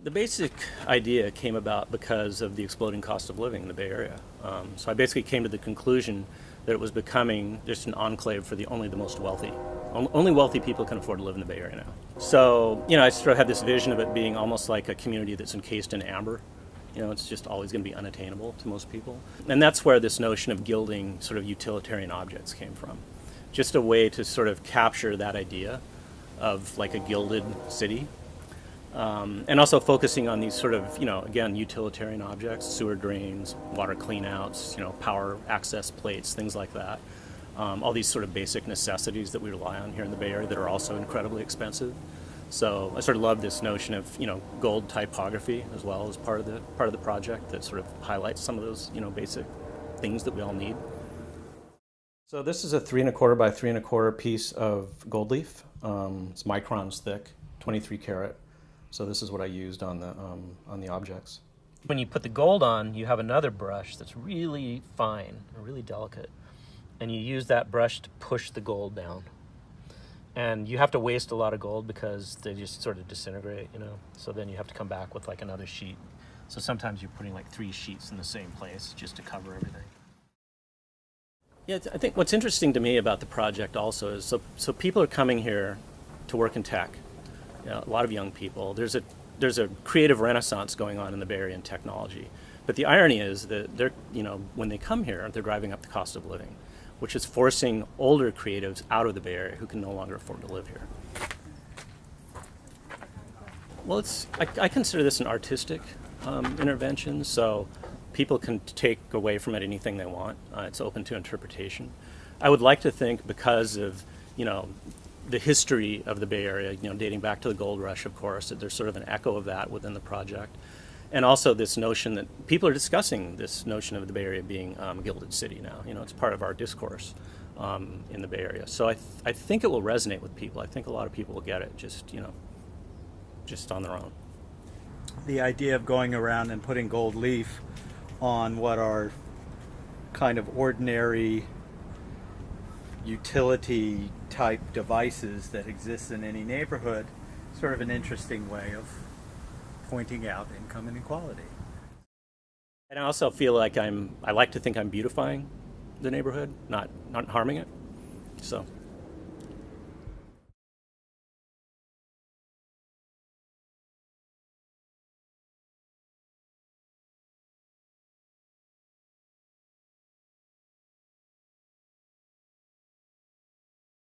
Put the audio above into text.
The basic idea came about because of the exploding cost of living in the Bay Area. So I basically came to the conclusion that it was becoming just an enclave for only the most wealthy. Only wealthy people can afford to live in the Bay Area now. So, I sort of had this vision of it being almost like a community that's encased in amber. It's just always going to be unattainable to most people. And that's where this notion of gilding sort of utilitarian objects came from. Just a way to sort of capture that idea of like a gilded city. And also focusing on these sort of, again, utilitarian objects, sewer drains, water cleanouts, power access plates, things like that. All these sort of basic necessities that we rely on here in the Bay Area that are also incredibly expensive. So I sort of love this notion of, gold typography as well as part of the project that sort of highlights some of those, basic things that we all need. So this is a 3 1/4 by 3 1/4 piece of gold leaf. It's microns thick, 23 karat. So this is what I used on the objects. When you put the gold on, you have another brush that's really fine and really delicate. And you use that brush to push the gold down. And you have to waste a lot of gold because they just sort of disintegrate, So then you have to come back with like another sheet. So sometimes you're putting like 3 sheets in the same place just to cover everything. Yeah, I think what's interesting to me about the project also is so people are coming here to work in tech. A lot of young people. There's a creative renaissance going on in the Bay Area in technology. But the irony is that they're, when they come here, they're driving up the cost of living, which is forcing older creatives out of the Bay Area who can no longer afford to live here. Well, I consider this an artistic intervention, so people can take away from it anything they want. It's open to interpretation. I would like to think because of, the history of the Bay Area, dating back to the gold rush, of course, that there's sort of an echo of that within the project. And also this notion that people are discussing this notion of the Bay Area being a gilded city now. It's part of our discourse in the Bay Area. So I think it will resonate with people. I think a lot of people will get it just on their own. The idea of going around and putting gold leaf on what are kind of ordinary utility type devices that exist in any neighborhood, sort of an interesting way of pointing out income inequality. And I also feel like I like to think I'm beautifying the neighborhood, not harming it. So